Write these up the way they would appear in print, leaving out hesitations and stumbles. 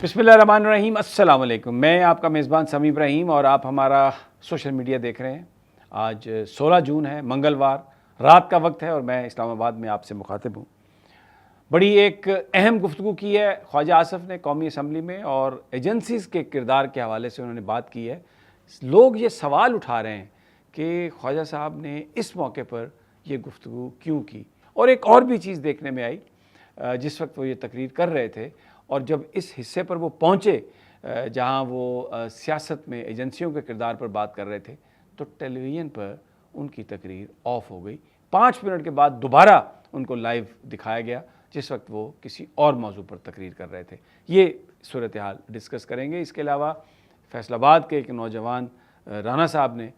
बिस्मिल्लाहिर्रहमानिर्रहीम। अस्सलाम वालेकुम। मैं आपका मेज़बान समी इब्राहिम और आप हमारा सोशल मीडिया देख रहे हैं। आज 16 जून है, मंगलवार, रात का वक्त है और मैं इस्लामाबाद में आपसे मुखातिब हूँ। बड़ी एक अहम गुफ्तगू की है ख्वाजा आसिफ ने कौमी असम्बली में और एजेंसीज़ के किरदार के हवाले से उन्होंने बात की है। लोग ये सवाल उठा रहे हैं कि ख्वाजा साहब ने इस मौके पर यह गुफ्तगू क्यों की। और एक और भी चीज़ देखने में आई, जिस वक्त वो ये तकरीर कर रहे थे और जब इस हिस्से पर वो पहुँचे जहाँ वो सियासत में एजेंसियों के किरदार पर बात कर रहे थे, तो टेलीविज़न पर उनकी तकरीर ऑफ हो गई। 5 मिनट के बाद दोबारा उनको लाइव दिखाया गया जिस वक्त वो किसी और मौजू पर तकरीर कर रहे थे। ये सूरत हाल डिस्कस करेंगे। इसके अलावा फैसलाबाद के एक नौजवान राना साहब ने,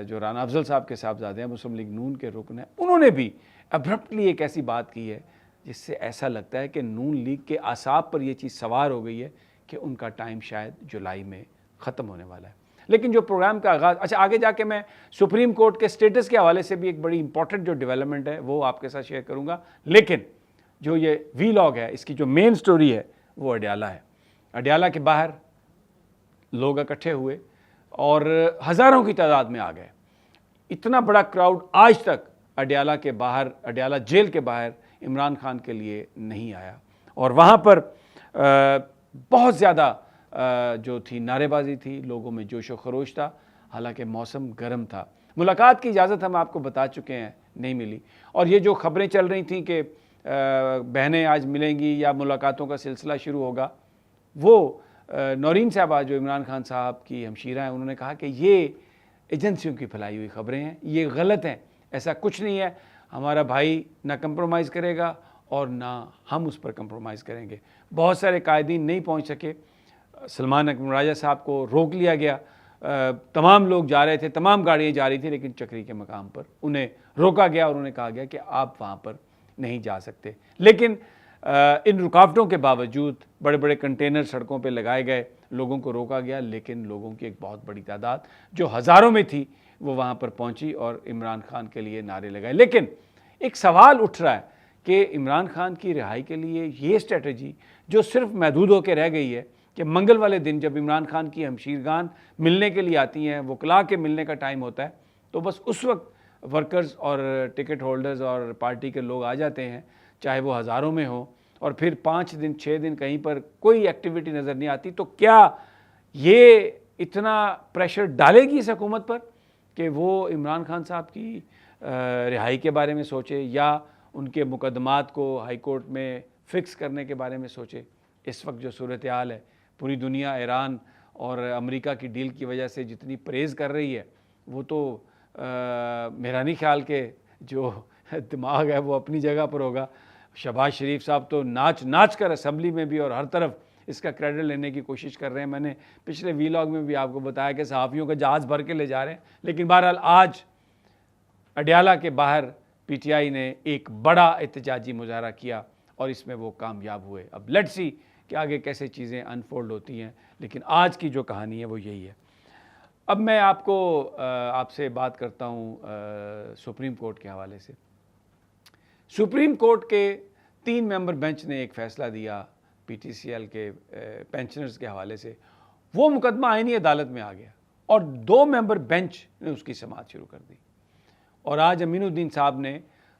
जो राना अफजल साहब के साहबजादे हैं, मुस्लिम लीग नून के रुकन हैं, उन्होंने भी अब्रप्टली एक ऐसी बात की है जिससे ऐसा लगता है कि नून लीग के आसाब पर यह चीज़ सवार हो गई है कि उनका टाइम शायद जुलाई में ख़त्म होने वाला है। लेकिन जो प्रोग्राम का आगाज़, अच्छा आगे जाके मैं सुप्रीम कोर्ट के स्टेटस के हवाले से भी एक बड़ी इंपॉर्टेंट जो डेवलपमेंट है वो आपके साथ शेयर करूँगा। लेकिन जो ये वीलॉग है, इसकी जो मेन स्टोरी है वो अडयाला है। अडयाला के बाहर लोग इकट्ठे हुए और हज़ारों की तादाद में आ गए। इतना बड़ा क्राउड आज तक अडयाला के बाहर, अडयाला जेल के बाहर इमरान खान के लिए नहीं आया। और वहाँ पर बहुत ज़्यादा जो थी नारेबाजी थी, लोगों में जोश व खरोश था। हालांकि मौसम गर्म था। मुलाकात की इजाज़त हम आपको बता चुके हैं नहीं मिली। और ये जो खबरें चल रही थी कि बहनें आज मिलेंगी या मुलाकातों का सिलसिला शुरू होगा, वो नौरीन साहबा जो इमरान खान साहब की हमशीरा हैं, उन्होंने कहा कि ये एजेंसियों की फैलाई हुई खबरें हैं, ये गलत हैं, ऐसा कुछ नहीं है। हमारा भाई ना कंप्रोमाइज़ करेगा और ना हम उस पर कंप्रोमाइज़ करेंगे। बहुत सारे कायदीन नहीं पहुंच सके। सलमान अकबर राजा साहब को रोक लिया गया। तमाम लोग जा रहे थे, तमाम गाड़ियाँ जा रही थी, लेकिन चक्री के मकाम पर उन्हें रोका गया और उन्हें कहा गया कि आप वहाँ पर नहीं जा सकते। लेकिन इन रुकावटों के बावजूद बड़े बड़े कंटेनर सड़कों पर लगाए गए, लोगों को रोका गया, लेकिन लोगों की एक बहुत बड़ी तादाद जो हज़ारों में थी वो वहाँ पर पहुँची और इमरान खान के लिए नारे लगाए। लेकिन एक सवाल उठ रहा है कि इमरान खान की रिहाई के लिए ये स्ट्रेटजी जो सिर्फ महदूद होकर रह गई है कि मंगल वाले दिन जब इमरान खान की हमशीरगान मिलने के लिए आती हैं, वकला के मिलने का टाइम होता है, तो बस उस वक्त वर्कर्स और टिकट होल्डर्स और पार्टी के लोग आ जाते हैं, चाहे वो हज़ारों में हो, और फिर 5 दिन 6 दिन कहीं पर कोई एक्टिविटी नज़र नहीं आती। तो क्या ये इतना प्रेशर डालेगी इस हुकूमत पर कि वो इमरान खान साहब की रिहाई के बारे में सोचे या उनके मुकदमात को हाई कोर्ट में फ़िक्स करने के बारे में सोचे? इस वक्त जो सूरत हाल है, पूरी दुनिया ईरान और अमेरिका की डील की वजह से जितनी प्रेज़ कर रही है, वो तो मेरा नहीं ख्याल के जो दिमाग है वो अपनी जगह पर होगा। शहबाज शरीफ साहब तो नाच नाच कर असम्बली में भी और हर तरफ इसका क्रेडिट लेने की कोशिश कर रहे हैं। मैंने पिछले वीलॉग में भी आपको बताया कि सहाफ़ियों का जहाज़ भर के ले जा रहे हैं। लेकिन बहरहाल आज अडयाला के बाहर पीटीआई ने एक बड़ा एहतजाजी मुजाहरा किया और इसमें वो कामयाब हुए। अब लेट्स सी कि आगे कैसे चीज़ें अनफोल्ड होती हैं, लेकिन आज की जो कहानी है वो यही है। अब मैं आपसे बात करता हूँ सुप्रीम कोर्ट के हवाले से। सुप्रीम कोर्ट के 3 मेंबर बेंच ने एक फ़ैसला दिया पीटीसीएल के पेंशनर्स के हवाले से। वो मुकदमा आईनी अदालत में आ गया और 2 मेंबर बेंच ने उसकी समाअत शुरू कर दी। और आज अमीनुद्दीन साहब ने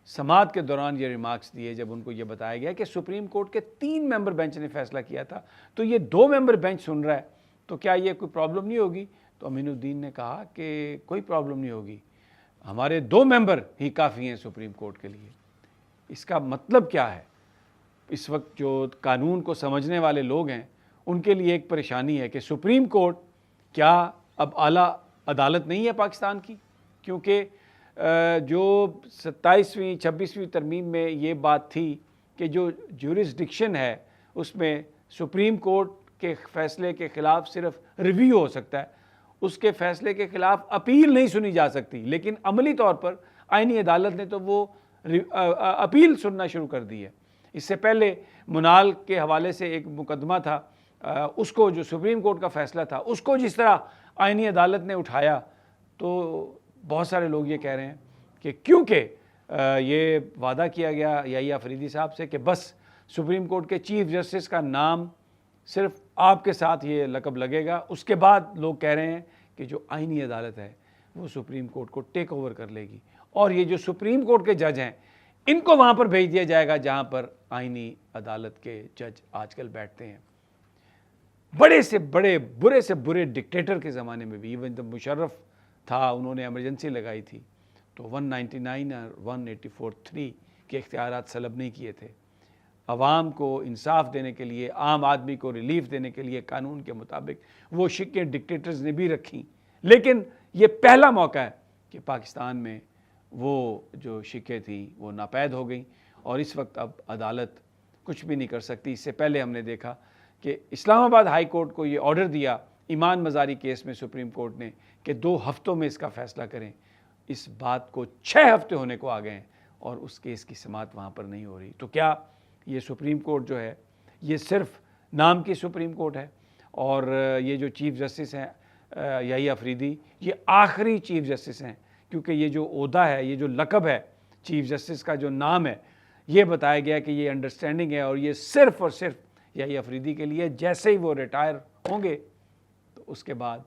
समाअत के दौरान ये रिमार्क्स दिए जब उनको ये बताया गया कि सुप्रीम कोर्ट के 3 मेंबर बेंच ने फ़ैसला किया था, तो ये 2 मेंबर बेंच सुन रहा है, तो क्या ये कोई प्रॉब्लम नहीं होगी? तो अमीनुद्दीन ने कहा कि कोई प्रॉब्लम नहीं होगी, हमारे 2 मेंबर ही काफ़ी हैं सुप्रीम कोर्ट के लिए। इसका मतलब क्या है? इस वक्त जो कानून को समझने वाले लोग हैं उनके लिए एक परेशानी है कि सुप्रीम कोर्ट क्या अब आला अदालत नहीं है पाकिस्तान की? क्योंकि जो 27वीं 26वीं तरमीम में ये बात थी कि जो ज्यूरिसडिक्शन है उसमें सुप्रीम कोर्ट के फ़ैसले के ख़िलाफ़ सिर्फ रिव्यू हो सकता है, उसके फ़ैसले के ख़िलाफ़ अपील नहीं सुनी जा सकती। लेकिन अमली तौर पर आईनी अदालत ने तो वो अपील सुनना शुरू कर दी है। इससे पहले मुनाल के हवाले से एक मुकदमा था, उसको जो सुप्रीम कोर्ट का फ़ैसला था उसको जिस तरह आईनी अदालत ने उठाया, तो बहुत सारे लोग ये कह रहे हैं कि क्योंकि ये वादा किया गया याहिया अफरीदी साहब से कि बस सुप्रीम कोर्ट के चीफ जस्टिस का नाम صرف آپ کے ساتھ یہ لقب لگے گا. اس کے بعد لوگ کہہ رہے ہیں کہ جو آئینی عدالت ہے وہ سپریم کورٹ کو ٹیک اوور کر لے گی, اور یہ جو سپریم کورٹ کے جج ہیں ان کو وہاں پر بھیج دیا جائے گا جہاں پر آئینی عدالت کے جج آج کل بیٹھتے ہیں. بڑے سے بڑے برے سے برے ڈکٹیٹر کے زمانے میں بھی, ایون جب مشرف تھا انہوں نے ایمرجنسی لگائی تھی تو 199 اور 184(3) کے اختیارات سلب نہیں کیے تھے. عوام کو انصاف دینے کے لیے, عام آدمی کو ریلیف دینے کے لیے قانون کے مطابق وہ شکیں ڈکٹیٹرز نے بھی رکھیں, لیکن یہ پہلا موقع ہے کہ پاکستان میں وہ جو شکیں تھیں وہ ناپید ہو گئیں, اور اس وقت اب عدالت کچھ بھی نہیں کر سکتی. اس سے پہلے ہم نے دیکھا کہ اسلام آباد ہائی کورٹ کو یہ آرڈر دیا ایمان مزاری کیس میں سپریم کورٹ نے کہ 2 ہفتوں میں اس کا فیصلہ کریں. اس بات کو 6 ہفتے ہونے کو آ گئے ہیں اور اس کیس کی سماعت وہاں پر نہیں ہو رہی. تو کیا یہ سپریم کورٹ جو ہے یہ صرف نام کی سپریم کورٹ ہے, اور یہ جو چیف جسٹس ہیں یحییٰ افریدی یہ آخری چیف جسٹس ہیں, کیونکہ یہ جو عہدہ ہے, یہ جو لقب ہے چیف جسٹس کا, جو نام ہے, یہ بتایا گیا کہ یہ انڈرسٹینڈنگ ہے اور یہ صرف اور صرف یحییٰ افریدی کے لیے. جیسے ہی وہ ریٹائر ہوں گے تو اس کے بعد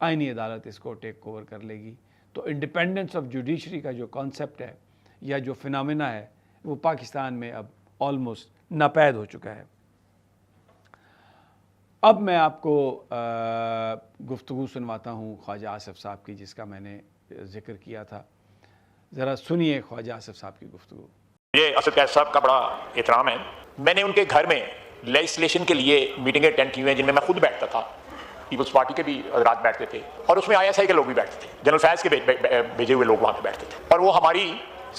آئینی عدالت اس کو ٹیک اوور کر لے گی. تو انڈیپینڈنس آف جوڈیشری کا جو کانسیپٹ ہے یا جو فنامنا ہے وہ پاکستان میں اب آلموسٹ ناپید ہو چکا ہے. اب میں آپ کو گفتگو سنواتا ہوں خواجہ آصف صاحب کی, جس کا میں نے ذکر کیا تھا. ذرا سنیے خواجہ آصف صاحب کی گفتگو. مجھے اسد کیف صاحب کا بڑا احترام ہے. میں نے ان کے گھر میں لیجسلیشن کے لیے میٹنگیں اٹینڈ کی ہوئی ہیں جن میں میں خود بیٹھتا تھا, پیپلز پارٹی کے بھی حضرات بیٹھتے تھے, اور اس میں ISI کے لوگ بھی بیٹھتے تھے, جنرل فیض کے بھیجے ہوئے لوگ وہاں پہ بیٹھتے تھے, اور وہ ہماری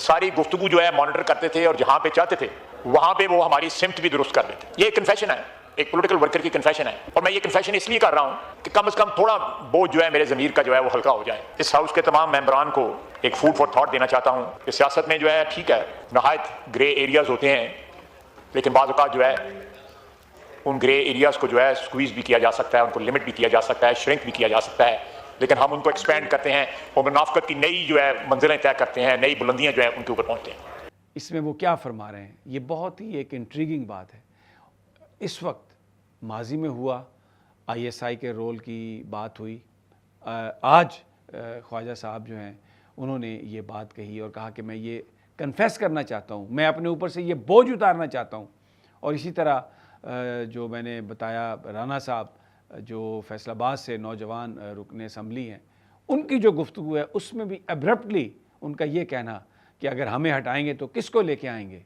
ساری گفتگو جو ہے مانیٹر کرتے تھے, اور جہاں پہ چاہتے تھے وہاں پہ وہ ہماری سمت بھی درست کر دیتے. یہ ایک کنفیشن ہے, ایک پولیٹیکل ورکر کی کنفیشن ہے, اور میں یہ کنفیشن اس لیے کر رہا ہوں کہ کم از کم تھوڑا بوجھ جو ہے میرے ضمیر کا جو ہے وہ ہلکا ہو جائے. اس ہاؤس کے تمام ممبران کو ایک فوڈ فار تھاٹ دینا چاہتا ہوں کہ سیاست میں جو ہے ٹھیک ہے نہایت گرے ایریاز ہوتے ہیں, لیکن بعض اوقات جو ہے ان گرے ایریاز کو جو ہے سکویز بھی کیا جا سکتا ہے, ان کو لمٹ بھی کیا جا سکتا ہے, شرنک بھی کیا جا سکتا ہے, لیکن ہم ان کو ایکسپینڈ کرتے ہیں اور منافقت کی نئی جو ہے منزلیں طے کرتے ہیں, نئی بلندیاں جو ہیں ان کے اوپر پہنچتے ہیں. اس میں وہ کیا فرما رہے ہیں, یہ بہت ہی ایک انٹریگنگ بات ہے. اس وقت ماضی میں ہوا ISI کے رول کی بات ہوئی, آج خواجہ صاحب جو ہیں انہوں نے یہ بات کہی اور کہا کہ میں یہ کنفیس کرنا چاہتا ہوں, میں اپنے اوپر سے یہ بوجھ اتارنا چاہتا ہوں. اور اسی طرح جو میں نے بتایا رانا صاحب جو فیصل آباد سے نوجوان رکن اسمبلی ہیں, ان کی جو گفتگو ہے اس میں بھی ابرپٹلی ان کا یہ کہنا کہ اگر ہمیں ہٹائیں گے تو کس کو لے کے آئیں گے.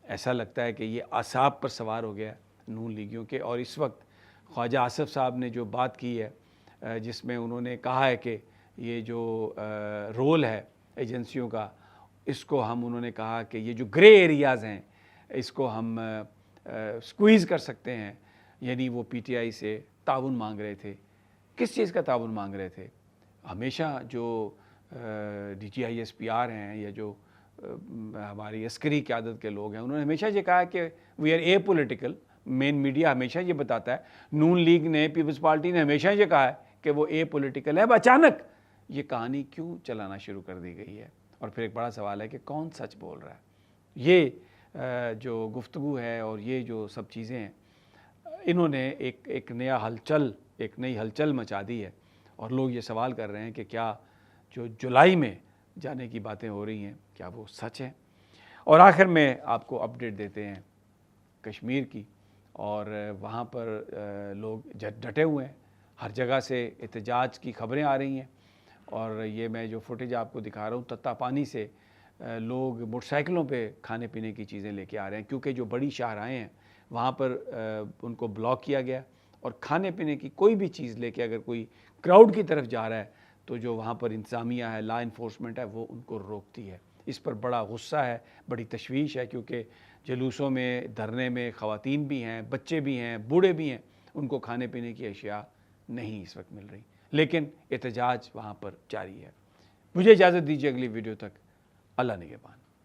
ایسا لگتا ہے کہ یہ اعصاب پر سوار ہو گیا نون لیگیوں کے. اور اس وقت خواجہ آصف صاحب نے جو بات کی ہے جس میں انہوں نے کہا ہے کہ یہ جو رول ہے ایجنسیوں کا, اس کو انہوں نے کہا کہ یہ جو گرے ایریاز ہیں اس کو ہم سکویز کر سکتے ہیں. یعنی وہ PTI سے تعاون مانگ رہے تھے. کس چیز کا تعاون مانگ رہے تھے؟ ہمیشہ جو DGISPR ہیں یا جو ہماری عسکری قیادت کے لوگ ہیں انہوں نے ہمیشہ یہ کہا کہ we are a political. Main media ہمیشہ یہ بتاتا ہے, نون لیگ نے, پیپلز پارٹی نے ہمیشہ یہ کہا ہے کہ وہ اے پولیٹیکل ہے. اب اچانک یہ کہانی کیوں چلانا شروع کر دی گئی ہے؟ اور پھر ایک بڑا سوال ہے کہ کون سچ بول رہا ہے؟ یہ جو گفتگو ہے اور یہ جو سب چیزیں ہیں انہوں نے ایک نئی ہلچل مچا دی ہے, اور لوگ یہ سوال کر رہے ہیں کہ کیا جو جولائی میں جانے کی باتیں ہو رہی ہیں کیا وہ سچ ہیں؟ اور آخر میں آپ کو اپڈیٹ دیتے ہیں کشمیر کی, اور وہاں پر لوگ ڈٹے ہوئے ہیں, ہر جگہ سے احتجاج کی خبریں آ رہی ہیں. اور یہ میں جو فوٹیج آپ کو دکھا رہا ہوں, تتا پانی سے لوگ موٹر سائیکلوں پہ کھانے پینے کی چیزیں لے کے آ رہے ہیں, کیونکہ جو بڑی شاہراہیں ہیں وہاں پر ان کو بلاک کیا گیا, اور کھانے پینے کی کوئی بھی چیز لے کے اگر کوئی کراؤڈ کی طرف جا رہا ہے تو جو وہاں پر انتظامیہ ہے, لا انفورسمنٹ ہے, وہ ان کو روکتی ہے. اس پر بڑا غصہ ہے, بڑی تشویش ہے, کیونکہ جلوسوں میں, دھرنے میں خواتین بھی ہیں, بچے بھی ہیں, بوڑھے بھی ہیں, ان کو کھانے پینے کی اشیاء نہیں اس وقت مل رہی, لیکن احتجاج وہاں پر جاری ہے. مجھے اجازت دیجیے اگلی ویڈیو تک. اللہ نگہبان.